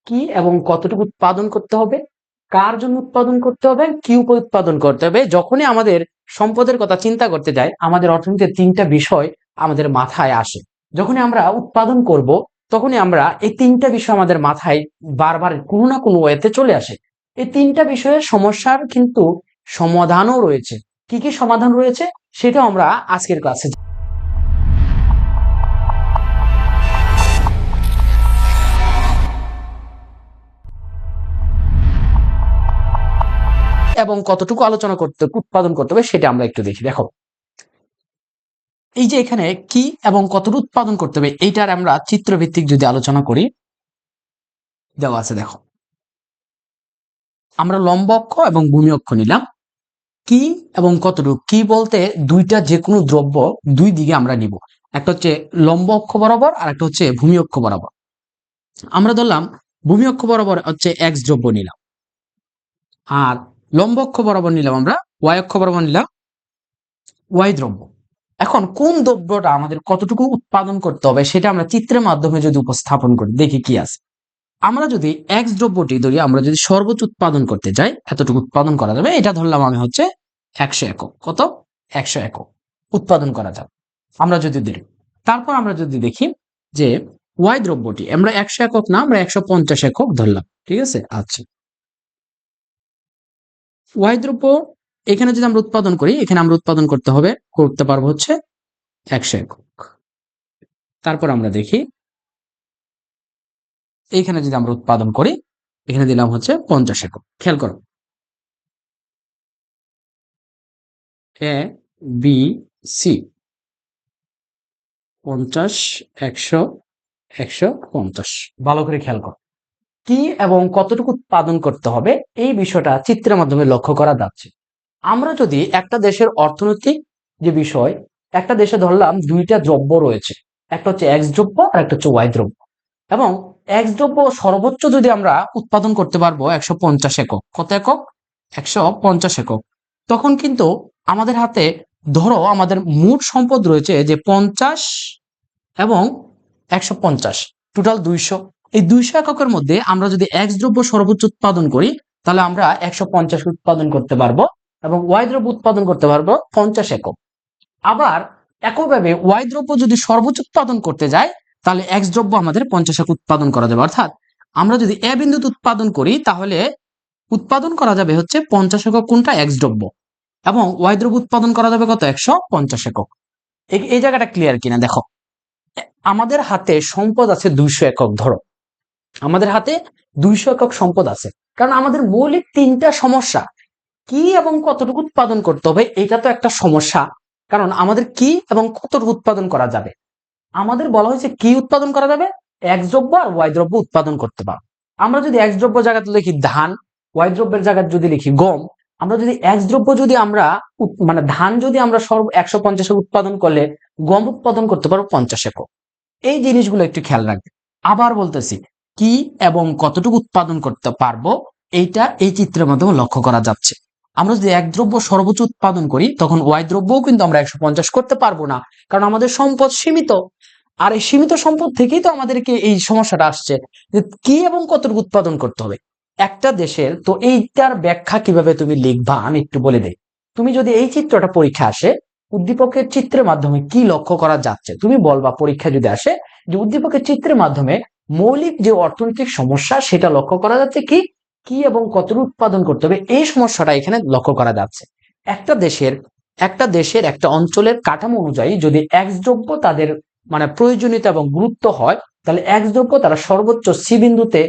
কি এবং কতটুকু উৎপাদন করতে হবে, কার জন্য উৎপাদন করতে হবে, কি উপায় উৎপাদন করতে হবে। যখনই আমাদের সম্পদের কথা চিন্তা করতে যাই, আমাদের অর্থনীতির তিনটা বিষয় আমাদের মাথায় আসে। যখনই আমরা উৎপাদন করব, তখনই আমরা এই তিনটা বিষয় আমাদের মাথায় বারবার কোনো না কোনো ওয়েতে চলে আসে। এই তিনটা বিষয়ের সমস্যার কিন্তু সমাধানও রয়েছে। কি কি সমাধান রয়েছে সেটা আমরা আজকের ক্লাসে এবং কতটুকু আলোচনা করতে উৎপাদন করতে হবে সেটা আমরা একটু দেখি। দেখো, এই যে এখানে কি এবং কতটুকু উৎপাদন করতে হবে এইটার আমরা চিত্রভিত্তিক যদি আলোচনা করি, দেওয়া আছে। দেখো, আমরা লম্ব অক্ষ এবং ভূমি অক্ষ নিলাম। কি এবং কতটুকু, কি বলতে দুইটা যে কোনো দ্রব্য দুই দিকে আমরা নিব। একটা হচ্ছে লম্ব অক্ষ বরাবর আর একটা হচ্ছে ভূমি অক্ষ বরাবর। আমরা ধরলাম ভূমি অক্ষ বরাবর হচ্ছে এক্স দ্রব্য নিলাম, আর লম্ব অক্ষ বরাবর নিলাম আমরা ওয়াই অক্ষ বরাবর নিলাম ওয়াই দ্রব্য। এখন কোন দ্রব্যটা আমাদের কতটুকু উৎপাদন করতে হবে সেটা আমরা চিত্রের মাধ্যমে যদি উপস্থাপন করি, দেখি কি আছে। আমরা যদি এক্স দ্রব্যটি ধরি, আমরা যদি সর্বোচ্চ উৎপাদন করতে যাই, এতটুকু উৎপাদন করা যাবে, এটা ধরলাম আমি হচ্ছে 100 একক। কত? 100 একক উৎপাদন করা যাবে আমরা যদি ধরি। তারপর আমরা যদি দেখি যে ওয়াই দ্রব্যটি, আমরা 100 একক না, আমরা 150 একক ধরলাম। ঠিক আছে? আচ্ছা, ওয়াই দ্রব্য এখানে যদি আমরা উৎপাদন করি, এখানে আমরা উৎপাদন করতে পারবো হচ্ছে 100 একক। তারপর আমরা দেখি এইখানে যদি আমরা উৎপাদন করি, এখানে দিলাম হচ্ছে 50 একক। খেয়াল করো, এ বি সি 50, 100, 150। ভালো করে খেয়াল করো, কি এবং কতটুকু উৎপাদন করতে হবে এই বিষয়টা চিত্রের মাধ্যমে লক্ষ্য করা যাচ্ছে। আমরা যদি একটা দেশের অর্থনৈতিক যে বিষয়, একটা দেশে ধরলাম দুইটা দ্রব্য রয়েছে, একটা হচ্ছে এক্স দ্রব্য আর একটা হচ্ছে ওয়াই দ্রব্য, এবং এক্স দ্রব্য সর্বোচ্চ যদি আমরা উৎপাদন করতে পারবো 150 একক। কত একক? 150 একক। তখন কিন্তু আমাদের হাতে, ধরো আমাদের মোট সম্পদ রয়েছে যে 50 এবং 150, টোটাল 200। এই 200 এককের মধ্যে আমরা যদি এক্স দ্রব্য সর্বোচ্চ উৎপাদন করি, তাহলে আমরা 150 উৎপাদন করতে পারবো এবং ওয়াই দ্রব্য উৎপাদন করতে পারবো 50 একক। আবার একইভাবে ওয়াই দ্রব্য যদি সর্বোচ্চ উৎপাদন করতে যায়, তাহলে এক্স দ্রব্য আমাদের 50 একক উৎপাদন করা যাবে। অর্থাৎ আমরা যদি এ বিন্দুতে উৎপাদন করি, তাহলে উৎপাদন করা যাবে হচ্ছে 50 একক কোনটা? এক্স দ্রব্য। এবং ওয়াই দ্রব্য উৎপাদন করা যাবে কত? 150 একক। এই জায়গাটা ক্লিয়ার কিনা দেখো। আমাদের হাতে সম্পদ আছে 200 একক। ধরো আমাদের হাতে 200 একক সম্পদ আছে, কারণ আমাদের মৌলিক তিনটা সমস্যা, কি এবং কতটুকু উৎপাদন করতে হবে, এটা তো একটা সমস্যা। কারণ আমাদের কি এবং কতটুকু উৎপাদন করা যাবে, আমাদের বলা হয়েছে কি উৎপাদন করা যাবে, এক্স দ্রব্য আর ওয়াই দ্রব্য উৎপাদন করতে পারবো। আমরা যদি এক্স দ্রব্য জায়গাতে লিখি ধান, ওয়াই দ্রব্যের জায়গায় যদি লিখি গম, আমরা যদি এক্স দ্রব্য যদি আমরা মানে ধান যদি আমরা 150 উৎপাদন করলে গম উৎপাদন করতে পারবো 50 একক। এই জিনিসগুলো একটু খেয়াল রাখবে। আবার বলতেছি, কি এবং কতটুকু উৎপাদন করতে পারবো এইটা এই চিত্রের মাধ্যমে লক্ষ্য করা যাচ্ছে। আমরা যদি এক দ্রব্য সর্বোচ্চ উৎপাদন করি, তখন ওয়াই দ্রব্যও কিন্তু আমরা 150 করতে পারবো না, কারণ আমাদের সম্পদ সীমিত। আর এই সীমিত সম্পদ থেকেই তো আমাদেরকে এই সমস্যাটা আসছে যে কি এবং কতটুকু উৎপাদন করতে হবে একটা দেশের। তো এইটার ব্যাখ্যা কিভাবে তুমি লিখবা আমি একটু বলে দেই। তুমি যদি এই চিত্রটা পরীক্ষা আসে, উদ্দীপকের চিত্রের মাধ্যমে কি লক্ষ্য করা যাচ্ছে, তুমি বলবা পরীক্ষা যদি আসে যে উদ্দীপকের চিত্রের মাধ্যমে মৌলিক যে অর্থনৈতিক সমস্যা সেটা লক্ষ্য করা যাচ্ছে, কি কি এবং কতটুকু উৎপাদন করতে হবে এই সমস্যাটা এখানে লক্ষ্য করা যাচ্ছে। একটা দেশের একটা অঞ্চলের কাঠামো অনুযায়ী যদি এক্স দ্রব্য তাদের মানে প্রয়োজনীয়তা এবং গুরুত্ব হয়, তাহলে এক্স দ্রব্য তারা সর্বোচ্চ সি বিন্দুতে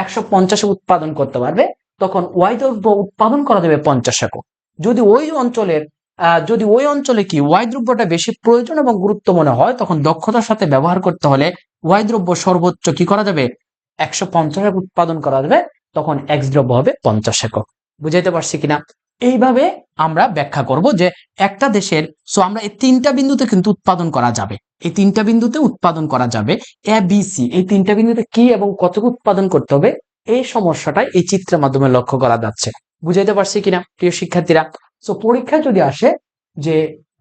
150 উৎপাদন করতে পারবে, তখন ওয়াই দ্রব্য উৎপাদন করা যাবে 50 একক। যদি ওই অঞ্চলে কি ওয়াই দ্রব্যটা বেশি প্রয়োজন এবং গুরুত্ব মনে হয়, তখন দক্ষতার সাথে ব্যবহার করতে হলে ওয়াই দ্রব্য সর্বোচ্চ কি করা যাবে? 150 একক উৎপাদন করা যাবে, তখন এক্স দ্রব্য হবে 50 একক। বুঝাইতে পারছি কিনা? এইভাবে আমরা ব্যাখ্যা করব যে একটা দেশের, আমরা এই তিনটা বিন্দুতে কিন্তু উৎপাদন করা যাবে, এই তিনটা বিন্দুতে উৎপাদন করা যাবে এ বি সি, এই তিনটা বিন্দুতে কি এবং কতটুকু উৎপাদন করতে হবে এই সমস্যাটাই এই চিত্রের মাধ্যমে লক্ষ্য করা যাচ্ছে। বুঝাইতে পারছি কিনা প্রিয় শিক্ষার্থীরা? পরীক্ষায় যদি আসে যে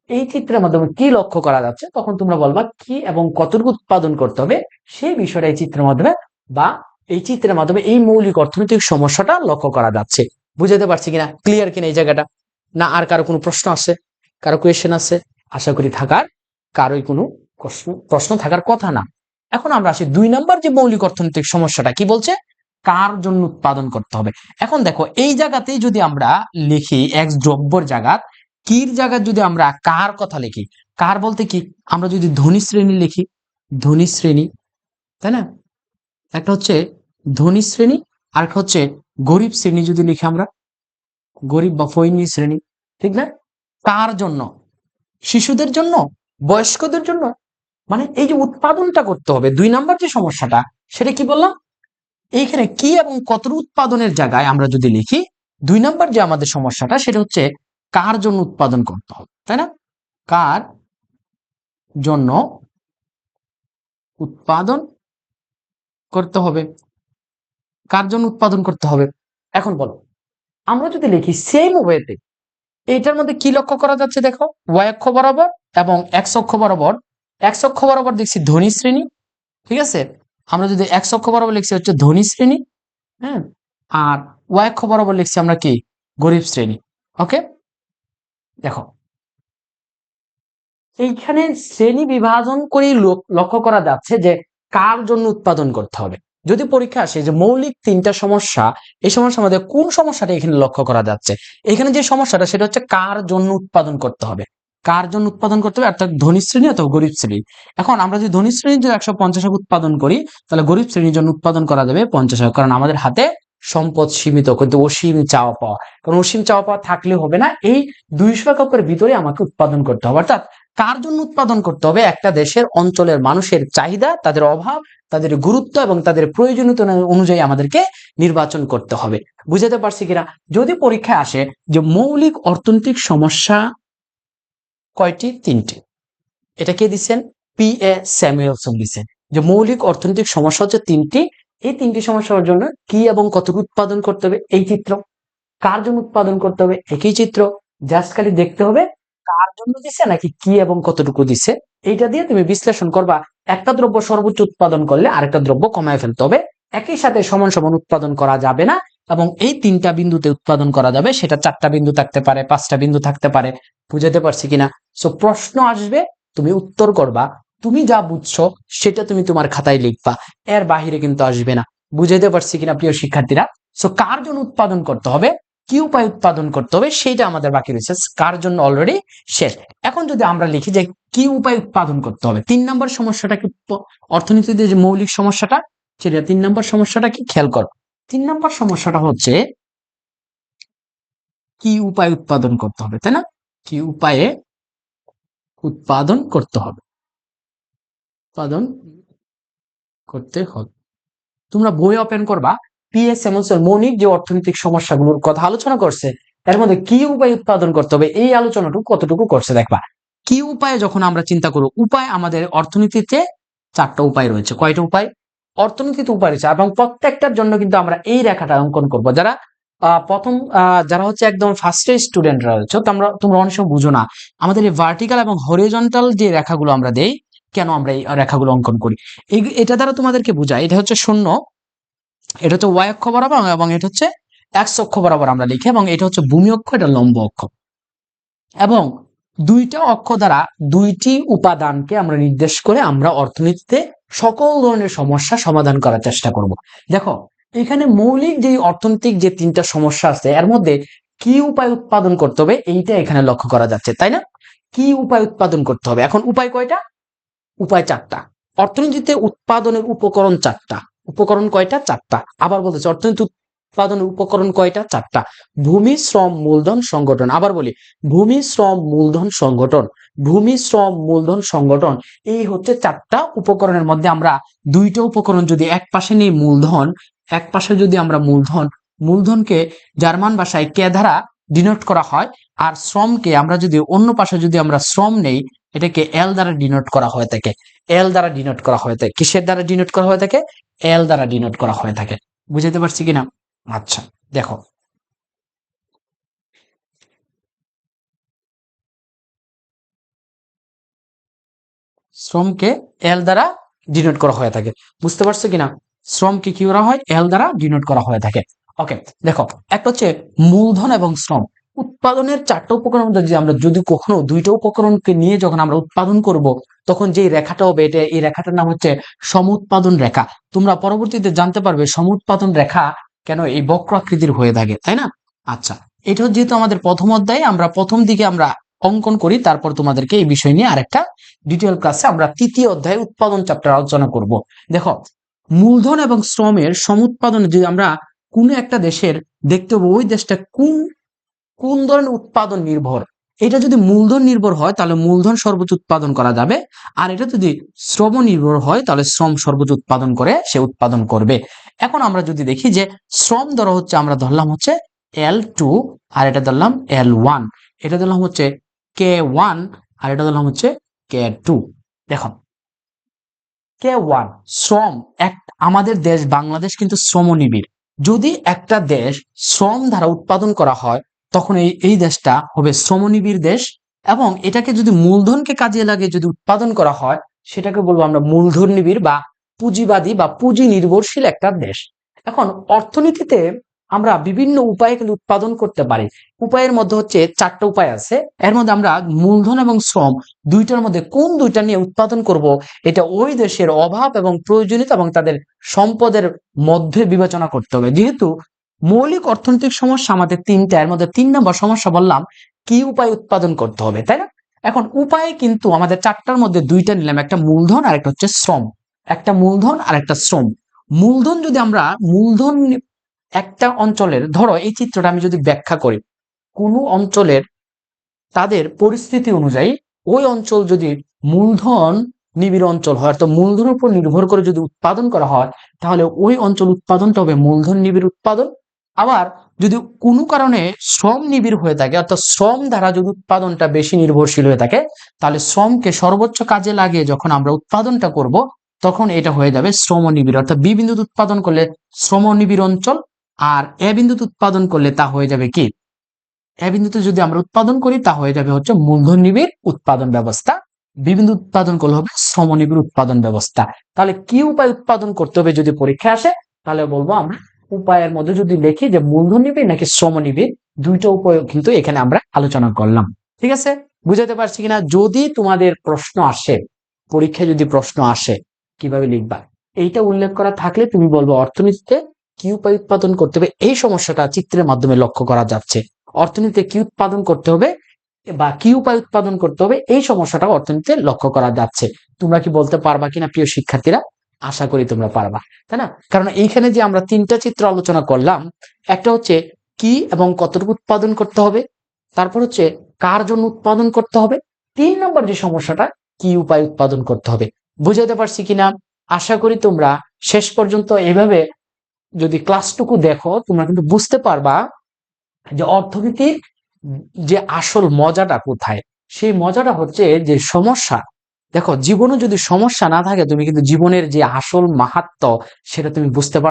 এই চিত্রের মাধ্যমে কি লক্ষ্য করা যাচ্ছে, তখন তোমরা বলবা কি এবং কতটুকু উৎপাদন করতে হবে সেই বিষয়টা এই চিত্রের মাধ্যমে বা এই চিত্রের মাধ্যমে এই মৌলিক অর্থনৈতিক সমস্যাটা লক্ষ্য করা যাচ্ছে। বুঝাতে পারছি কিনা, ক্লিয়ার কিনা এই জায়গাটা? না আর কারো কোনো প্রশ্ন আছে, কারো কোয়েশ্চেন আছে? আশা করি থাকার কারোই কোনো প্রশ্ন থাকার কথা না। এখন আমরা আসি 2 নাম্বার যে মৌলিক অর্থনৈতিক সমস্যাটা কি বলছে, কার জন্য উৎপাদন করতে হবে। এখন দেখো এই জায়গাতেই যদি আমরা লিখি এক্স দ্রব্যর জায়গা, কির জায়গা যদি আমরা কার কথা লিখি, কার বলতে কি, আমরা যদি ধনী শ্রেণী লিখি, ধনী শ্রেণী, তাই না? একটা হচ্ছে ধনী শ্রেণী আর একটা হচ্ছে গরিব শ্রেণী যদি লিখি আমরা, গরিব বা ফৈনী শ্রেণী, ঠিক না? কার জন্য? শিশুদের জন্য, বয়স্কদের জন্য। মানে এই যে উৎপাদনটা করতে হবে 2 নাম্বার যে সমস্যাটা, সেটা কি বললাম, এইখানে কি এবং কতর উৎপাদনের জায়গায় আমরা যদি লিখি 2 নাম্বার যে আমাদের সমস্যাটা, সেটা হচ্ছে কার জন্য উৎপাদন করতে হবে, তাই না? কার জন্য উৎপাদন করতে হবে, কার জন্য উৎপাদন করতে হবে। এখন বলো, আমরা যদি লিখি সেম ওয়েতে, এইটার মধ্যে কি লক্ষ্য করা যাচ্ছে দেখো, ওয়াই অক্ষ বরাবর এবং এক্স অক্ষ বরাবর, এক্স অক্ষ বরাবর দেখছি ধনী শ্রেণী, ঠিক আছে? আমরা যদি এক্স অক্ষ বরাবর লিখছি হচ্ছে ধনী শ্রেণী, হ্যাঁ, আর ওয়াই অক্ষ বরাবর লিখছি আমরা কি, গরিব শ্রেণী। ওকে, দেখো এইখানে শ্রেণী বিভাজন করে লক্ষ্য করা যাচ্ছে যে কার জন্য উৎপাদন করতে হবে। যদি পরীক্ষা আসে যে মৌলিক 3টা সমস্যা, এই সমস্যার মধ্যে কোন সমস্যাটা এখানে লক্ষ্য করা যাচ্ছে, এখানে যে সমস্যাটা সেটা হচ্ছে কার জন্য উৎপাদন করতে হবে, কার জন্য উৎপাদন করতে হবে, অর্থাৎ ধনী শ্রেণী অথবা গরিব শ্রেণী। এখন আমরা যদি ধনী শ্রেণীর জন্য 150 ভাগ উৎপাদন করি, তাহলে গরিব শ্রেণীর জন্য উৎপাদন করা যাবে 50 ভাগ, কারণ আমাদের হাতে সম্পদ সীমিত, কিন্তু অসীম চাওয়া পাওয়া, কারণ অসীম চাওয়া পাওয়া থাকলে হবে না, এই 200 এককের ভিতরে আমাকে উৎপাদন করতে হবে। অর্থাৎ কার জন্য উৎপাদন করতে হবে, একটা দেশের অঞ্চলের মানুষের চাহিদা, তাদের অভাব, তাদের গুরুত্ব এবং তাদের প্রয়োজনীয়তা অনুযায়ী আমাদেরকে নির্বাচন করতে হবে। বুঝাতে পারছি কিনা? যদি পরীক্ষায় আসে যে মৌলিক অর্থনৈতিক সমস্যা কয়টি, 3টি, এটা কে দিচ্ছেন, পি এ স্যামুয়েলসন দিচ্ছেন, যে মৌলিক অর্থনৈতিক সমস্যা হচ্ছে 3টি, এই 3টি সমস্যার জন্য কি এবং কতটুকু উৎপাদন করতে হবে এই চিত্র, কার জন্য উৎপাদন করতে হবে একই চিত্র, জাস্ট খালি দেখতে হবে কার জন্য দিছে নাকি কি এবং কতটুকু দিছে, এইটা দিয়ে তুমি বিশ্লেষণ করবা। একটা দ্রব্য সর্বোচ্চ উৎপাদন করলে আরেকটা দ্রব্য কমায় ফেলতে হবে, একই সাথে সমান সমান উৎপাদন করা যাবে না, এবং এই 3টা বিন্দুতে উৎপাদন করা যাবে, সেটা 4টা বিন্দু থাকতে পারে, 5টা বিন্দু থাকতে পারে। বুঝাতে পারছি কিনা? সো প্রশ্ন আসবে, তুমি উত্তর করবা, তুমি যা বুঝছো সেটা তুমি তোমার খাতায় লিখবা, এর বাহিরে কিন্তু আসবে না। বুঝাইতে পারছি কিনা প্রিয় শিক্ষার্থীরা? সো কার জন্য উৎপাদন করতে হবে, কি উপায় উৎপাদন করতে হবে, সেইটা আমাদের বাকি রয়েছে, কার জন্য অলরেডি শেষ। এখন যদি আমরা লিখি যে কি উপায় উৎপাদন করতে হবে, 3 নম্বর সমস্যাটা কি, অর্থনীতিতে যে মৌলিক সমস্যাটা, সেটা 3 নম্বর সমস্যাটা কি, খেয়াল করো। 3 নম্বর সমস্যাটা হচ্ছে কি উপায় উৎপাদন করতে হবে, তাই না? কি উপায়ে উৎপাদন করতে হবে, উৎপাদন করতে হবে। তোমরা বই ওপেন করবা, পি.এস. স্যামুয়েলসন মৌলিক যে অর্থনৈতিক সমস্যাগুলোর কথা আলোচনা করছে, এর মধ্যে কি উপায় উৎপাদন করতে হবে এই আলোচনাটুকু কতটুকু করছে দেখবা। কি উপায়ে যখন আমরা চিন্তা করব, উপায় আমাদের অর্থনীতিতে 4টা উপায় রয়েছে। কয়টা উপায়? অর্থনীতিতে উপায় রয়েছে, এবং প্রত্যেকটার জন্য কিন্তু আমরা এই রেখাটা অঙ্কন করব। যারা প্রথম যারা হচ্ছে একদম ফার্স্টের স্টুডেন্টরা রয়েছে, তোমরা অনেক সময় বুঝো না আমাদের এই ভার্টিক্যাল এবং হরিজন্টাল যে রেখাগুলো আমরা দেই, কেন আমরা এই রেখাগুলো অঙ্কন করি, এটা দ্বারা তোমাদেরকে বুঝাই। এটা হচ্ছে শূন্য, এটা হচ্ছে ওয়াই অক্ষ বরাবর, এবং এটা হচ্ছে এক্স অক্ষ বরাবর আমরা লিখি, এবং এটা হচ্ছে ভূমি অক্ষ, এটা লম্ব অক্ষ, এবং 2টা অক্ষ দ্বারা 2টি উপাদানকে আমরা নির্দেশ করে আমরা অর্থনীতিতে সকল ধরনের সমস্যা সমাধান করার চেষ্টা করব। দেখো এখানে মৌলিক যে অর্থনৈতিক যে 3টা সমস্যা আছে, এর মধ্যে কি উপায় উৎপাদন করতে হবে এইটা এখানে লক্ষ্য করা যাচ্ছে, তাই না? কি উপায় উৎপাদন করতে হবে, এখন উপায় কয়টা? উপায় 4টা। অর্থনীতিতে উৎপাদনের উপকরণ 4টা। উপকরণ কয়টা? 4টা। আবার বলতেছি, অর্থনীতি উৎপাদনের উপকরণ কয়টা? 4টা। ভূমি, শ্রম, মূলধন, সংগঠন। আবার বলি, ভূমি, শ্রম, মূলধন, সংগঠন। ভূমি, শ্রম, মূলধন, সংগঠন, এই হচ্ছে 4টা উপকরণের মধ্যে আমরা 2টা উপকরণ যদি এক পাশে নিই, মূলধন, এক পাশে যদি আমরা মূলধন, মূলধনকে জার্মান ভাষায় কে দ্বারা ডিনোট করা হয়, আর শ্রমকে আমরা যদি অন্য পাশে যদি আমরা শ্রম নেই, এটাকে এল দ্বারা ডিনোট করা হয়ে থাকে, এল দ্বারা ডিনোট করা হয়ে থাকে। কিসের দ্বারা ডিনোট করা হয়ে থাকে? এল দ্বারা ডিনোট করা হয়ে থাকে। বুঝাতে পারছি কিনা? আচ্ছা, দেখো শ্রমকে এল দ্বারা ডিনোট করা হয়ে থাকে। বুঝতে পারছো কিনা? শ্রমকে কি করা হয়, এল দ্বারা ডিনোট করা হয়ে থাকে। ওকে, দেখো একটা হচ্ছে মূলধন এবং শ্রম। উৎপাদনের চারটা উপকরণ মধ্যে যদি কখনো দুইটা উপকরণকে নিয়ে যখন আমরা উৎপাদন করব, তখন যেই রেখাটা হবে এটা, এই রেখাটার নাম হচ্ছে সমুৎপাদন রেখা। তোমরা পরবর্তীতে জানতে পারবে সমুৎপাদন রেখা কেন এই বক্র আকৃতির হয়ে থাকে, তাই না? আচ্ছা, এটা যেহেতু আমাদের প্রথম অধ্যায়ে আমরা প্রথম দিকে আমরা অঙ্কন করি, তারপর তোমাদেরকে এই বিষয় নিয়ে আরেকটা ডিটেল ক্লাসে আমরা তৃতীয় অধ্যায়ে উৎপাদন চ্যাপ্টার আলোচনা করব। দেখো, মূলধন এবং শ্রমের সমুৎপাদনে যদি আমরা কোন একটা দেশের দেখতে হবে ওই দেশটা কোন কোন ধরনের উৎপাদন নির্ভর। এটা যদি মূলধন নির্ভর হয় তাহলে মূলধন সর্বোচ্চ উৎপাদন করা যাবে, আর এটা যদি শ্রম নির্ভর হয় তাহলে শ্রম সর্বোচ্চ উৎপাদন করে সে উৎপাদন করবে। এখন আমরা যদি দেখি যে শ্রম ধরা হচ্ছে, আমরা ধরলাম হচ্ছে L2, আর এটা ধরলাম L1, এটা ধরলাম হচ্ছে K1, আর এটা ধরলাম হচ্ছে K2। দেখো, K1 শ্রম, আমাদের দেশ বাংলাদেশ কিন্তু শ্রমনিবিড়। যদি একটা দেশ শ্রম দ্বারা উৎপাদন করা হয় তখন এই দেশটা হবে শ্রমনিবিড় দেশ, এবং এটাকে যদি মূলধনকে কাজে লাগিয়ে যদি উৎপাদন করা হয় সেটাকে বলবো আমরা মূলধন নিবিড় বা পুঁজিবাদী বা পুঁজি নির্ভরশীল একটা দেশ। এখন অর্থনীতিতে আমরা বিভিন্ন উপায়ে কিন্তু উৎপাদন করতে পারি। উপায়ের মধ্যে হচ্ছে চারটা উপায় আছে, এর মধ্যে আমরা মূলধন এবং শ্রম দুইটার মধ্যে কোন দুইটা নিয়ে উৎপাদন করব এটা ওই দেশের অভাব এবং প্রয়োজনীয়তা এবং তাদের সম্পদের মধ্যে বিবেচনা করতে হবে। যেহেতু মৌলিক অর্থনৈতিক সমস্যা আমাদের তিনটা, এর মধ্যে 3 নম্বর সমস্যা বললাম কি উপায় উৎপাদন করতে হবে, তাই না? এখন উপায় কিন্তু আমাদের চারটার মধ্যে দুইটা নিলাম, একটা মূলধন আর একটা হচ্ছে শ্রম। একটা মূলধন আর একটা শ্রম। মূলধন যদি আমরা মূলধন একটা অঞ্চলের, ধরো এই চিত্রটা আমি যদি ব্যাখ্যা করি, কোনো অঞ্চলের তাদের পরিস্থিতি অনুযায়ী ওই অঞ্চল যদি মূলধন নিবিড় অঞ্চল হয়, তো মূলধনের উপর নির্ভর করে যদি উৎপাদন করা হয় তাহলে ওই অঞ্চল উৎপাদনটা হবে মূলধন নিবিড় উৎপাদন। আবার যদি কোনো কারণে শ্রম নিবিড় হয়ে থাকে, অর্থাৎ শ্রম দ্বারা যদি উৎপাদনটা বেশি নির্ভরশীল হয়ে থাকে, তাহলে শ্রমকে সর্বোচ্চ কাজে লাগিয়ে যখন আমরা উৎপাদনটা করব তখন এটা হয়ে যাবে শ্রম নিবিড়। অর্থাৎ বি বিন্দুতে উৎপাদন করলে শ্রম নিবিড় অঞ্চল, আর এ বিন্দুতে উৎপাদন করলে তা হয়ে যাবে কি, এ বিন্দুতে যদি আমরা উৎপাদন করি তা হয়ে যাবে হচ্ছে মূলধন নিবিড় উৎপাদন ব্যবস্থা, বি বিন্দু উৎপাদন করলে হবে শ্রমনিবিড় উৎপাদন ব্যবস্থা। তাহলে কি উপায় উৎপাদন করতে হবে যদি পরীক্ষা আসে, তাহলে বলবো আমরা উপায়ের মধ্যে যদি লিখি যে মূলধন নিবিড় নাকি শ্রমনিবিড়, দুইটা উপায় কিন্তু এখানে আমরা আলোচনা করলাম। ঠিক আছে, বুঝাতে পারছি কিনা? যদি তোমাদের প্রশ্ন আসে, পরীক্ষায় যদি প্রশ্ন আসে কিভাবে লিখবা, এইটা উল্লেখ করা থাকলে তুমি বলবো অর্থনীতিতে কি উপায় উৎপাদন করতে হবে, এই সমস্যাটা চিত্রের মাধ্যমে লক্ষ্য করা যাচ্ছে। অর্থনীতিতে কি উৎপাদন করতে হবে বা কি উপায় উৎপাদন করতে হবে এই সমস্যাটা অর্থনীতিতে লক্ষ্য করা যাচ্ছে। তোমরা কি বলতে পারবা কিনা প্রিয় শিক্ষার্থীরা? আশা করি তোমরা পারবা, তাই না? কারণ এইখানে যে আমরা তিনটা চিত্র আলোচনা করলাম, একটা হচ্ছে কি এবং কতটুকু উৎপাদন করতে হবে, তারপর হচ্ছে কার জন্য উৎপাদন করতে হবে, 3 নম্বর যে সমস্যাটা কি উপায় উৎপাদন করতে হবে। বুঝাতে পারছি কিনা? আশা করি তোমরা শেষ পর্যন্ত এভাবে যদি ক্লাসটুকু দেখো তোমরা কিন্তু বুঝতে পারবা যে অর্থনীতির যে আসল মজাটা কোথায়। সেই মজাটা হচ্ছে যে সমস্যা, দেখো জীবনে যদি সমস্যা না থাকে তুমি কিন্তু জীবনের যে আসল মাহাত্ম্য সেটা তুমি বুঝতে পারবে।